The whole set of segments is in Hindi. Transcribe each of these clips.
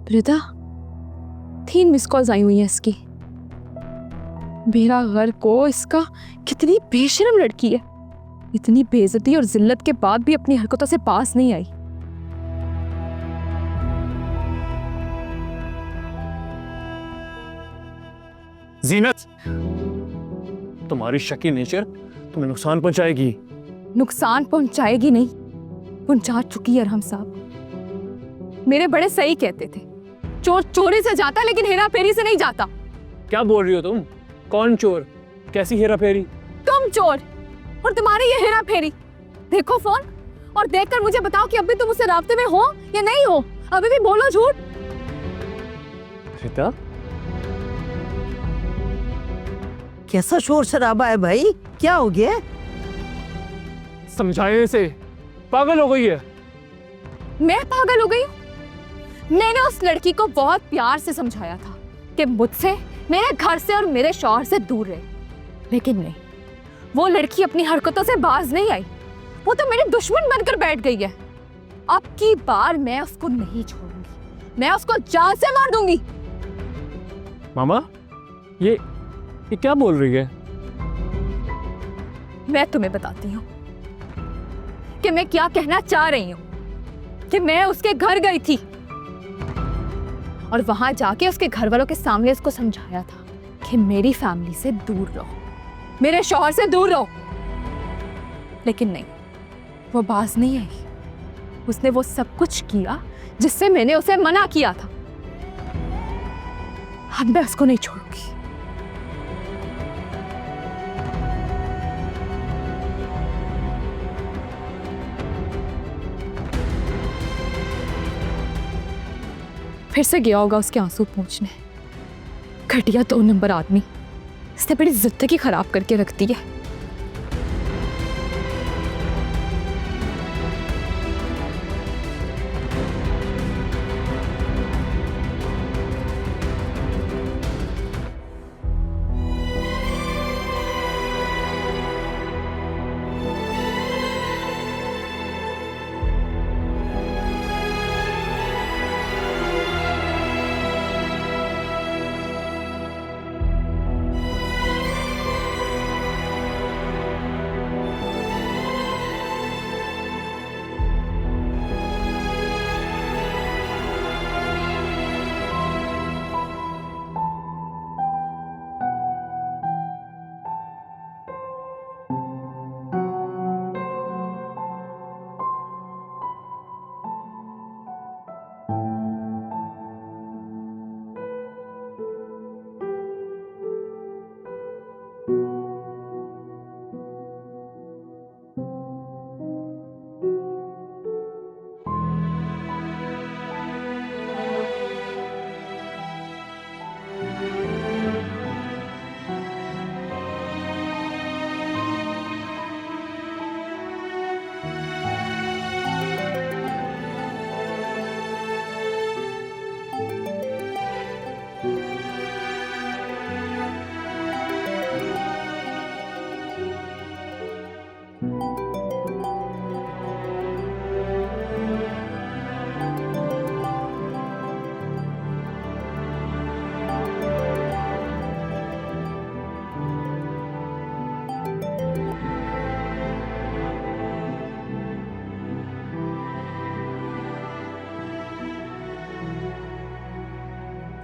रिदा, 3 मिस कॉल्स आई हुई हैं इसकी। मेरा घर को इसका, कितनी बेशरम लड़की है, इतनी बेइज्जती और जिल्लत के बाद भी अपनी हरकतों से पास नहीं आई। जीनत, तुम्हारी शकी नेचर तुम्हें नुकसान पहुंचाएगी। नुकसान पहुंचाएगी नहीं, पहुंचा चुकी है अरहम साहब। मेरे बड़े सही कहते थे, चोर चोरी से जाता लेकिन हेरा फेरी से नहीं जाता। क्या बोल रही हो तुम? कौन चोर? कैसी हेरा फेरी? तुम चोर और तुम्हारी ये हेरा फेरी। देखो फोन और देखकर मुझे बताओ कि अभी तुम उससे राब्ते में हो या नहीं हो। अभी भी बोलो झूठ। रिता, कैसा शोर शराबा है भाई, क्या हो गया? समझाए से पागल हो गई है। मैं पागल हो गई हूँ? मैंने उस लड़की को बहुत प्यार से समझाया था कि मुझसे, मेरे घर से और मेरे शौहर से दूर रहे, लेकिन नहीं, वो लड़की अपनी हरकतों से बाज नहीं आई। वो तो मेरी दुश्मन बनकर बैठ गई है। अब की बार मैं उसको नहीं छोड़ूंगी, मैं उसको जान से मार दूंगी। मामा, ये क्या बोल रही है? मैं तुम्हें बताती हूँ कि मैं क्या कहना चाह रही हूँ। कि मैं उसके घर गई थी और वहां जाके उसके घर वालों के सामने उसको समझाया था कि मेरी फैमिली से दूर रहो, मेरे शौहर से दूर रहो, लेकिन नहीं, वो बाज नहीं आई। उसने वो सब कुछ किया जिससे मैंने उसे मना किया था। अब मैं उसको नहीं छोड़ूंगी। फिर से गया होगा उसके आंसू पोंछने। घटिया 2 नंबर आदमी, इसने बड़ी जिंदगी खराब करके रख दी है।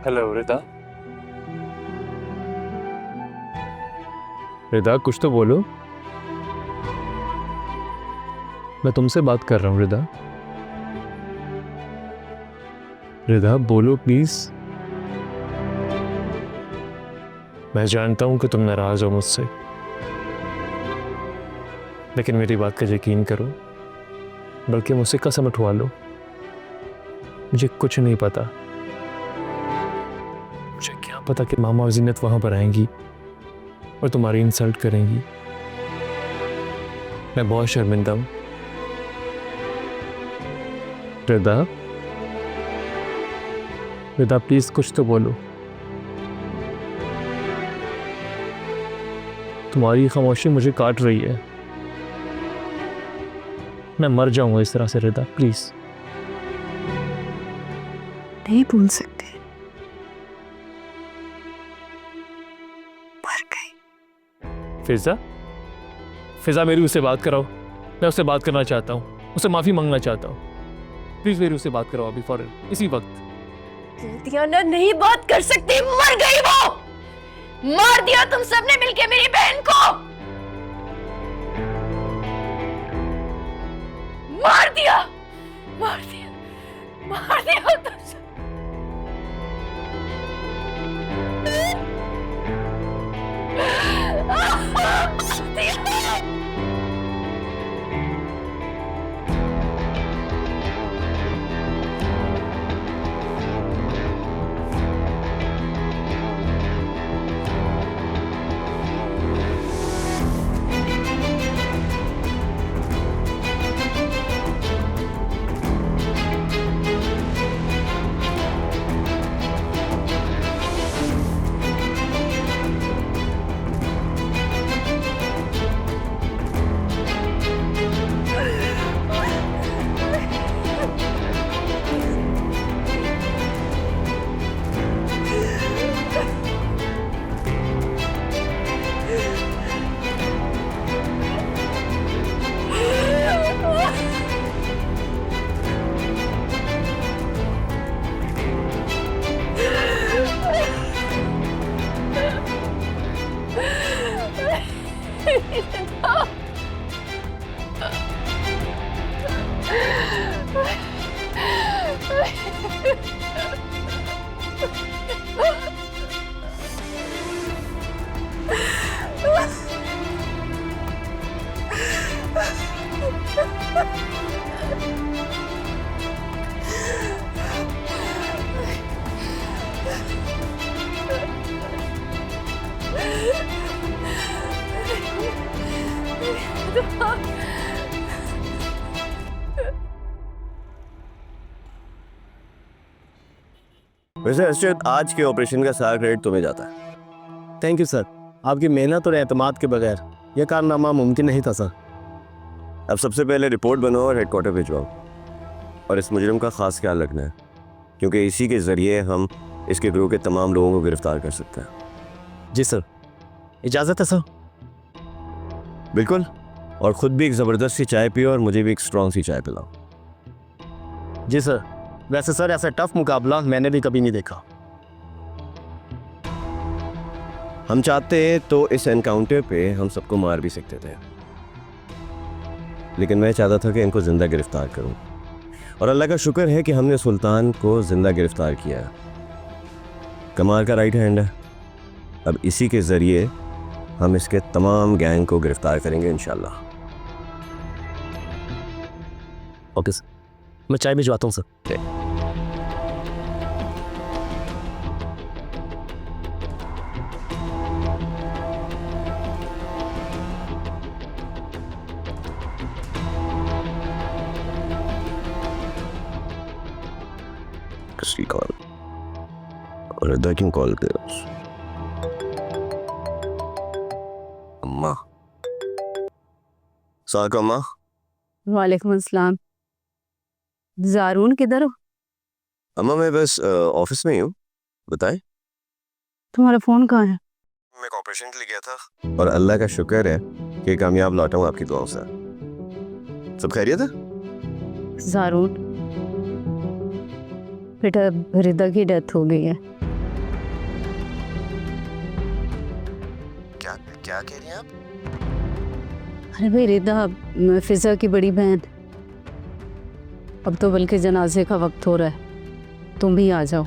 हेलो रिता। रिता, कुछ तो बोलो। मैं तुमसे बात कर रहा हूँ रिता। रिता बोलो प्लीज। मैं जानता हूं कि तुम नाराज हो मुझसे, लेकिन मेरी बात का यकीन करो, बल्कि मुझसे कसम उठवा लो। मुझे कुछ नहीं पता। मुझे क्या पता कि मामा और जीनत वहां पर आएंगी और तुम्हारी इंसल्ट करेंगी। मैं बहुत शर्मिंदा हूं। रिदा, रिदा प्लीज कुछ तो बोलो। तुम्हारी खामोशी मुझे काट रही है। मैं मर जाऊंगा इस तरह से। रिदा प्लीज। नहीं भूल सकते। मर गई। फिजा, फिजा मेरी उससे बात कराओ। मैं उससे बात करना चाहता हूँ, उससे माफ़ी मांगना चाहता हूँ। प्लीज़ मेरी उससे बात कराओ अभी फौरन, इसी वक्त। दियाना नहीं बात कर सकती, मर गई वो। मार दिया तुम सबने मिलके मेरी बहन को। मार दिया, मार दिया, मार दिया तुम सब। वैसे अर्शद, आज के ऑपरेशन का सारा क्रेडिट तुम्हें जाता है। Thank you sir. आपकी मेहनत और एतमाद के बगैर यह कारनामा मुमकिन नहीं था सर। अब सबसे पहले रिपोर्ट बनाओ और हेडक्वार्टर भिजवाओ, और इस मुजरिम का खास ख्याल रखना है, क्योंकि इसी के ज़रिए हम इसके ग्रुप के तमाम लोगों को गिरफ्तार कर सकते हैं। जी सर, इजाज़त है सर। बिल्कुल, और ख़ुद भी एक ज़बरदस्त सी चाय पियो और मुझे भी एक स्ट्रॉन्ग सी चाय पिलाओ। जी सर। वैसे सर ऐसा टफ मुकाबला मैंने भी कभी नहीं देखा। हम चाहते तो इस एनकाउंटर पे हम सबको मार भी सकते थे, लेकिन मैं चाहता था कि इनको ज़िंदा गिरफ्तार करूं, और अल्लाह का शुक्र है कि हमने सुल्तान को ज़िंदा गिरफ्तार किया है। कमाल का राइट हैंड है। अब इसी के ज़रिए हम इसके तमाम गैंग को गिरफ्तार करेंगे इंशाल्लाह। ओके सर, मैं चाय भिजवाता हूँ सर। किसकी कॉल? और इधर क्यों कॉल कर? अम्मा। सलाम अम्मा। वालेकुम अस्सलाम। ज़ारून किधर हो? अम्मा मैं बस ऑफिस में ही हूँ। बताएं। तुम्हारा फ़ोन कहाँ है? मैं एक ऑपरेशन के लिए गया था, और अल्लाह का शुक्र है कि कामयाब लौटा हूँ आपकी दुआओं से। सब खैरियत है? ज़ारून बेटा, रिदा की डेथ हो गई है। क्या क्या कह रही हैं आप? अरे भाई, रिदा फिज़ा की बड़ी बहन। अब तो बल्कि जनाजे का वक्त हो रहा है, तुम भी आ जाओ।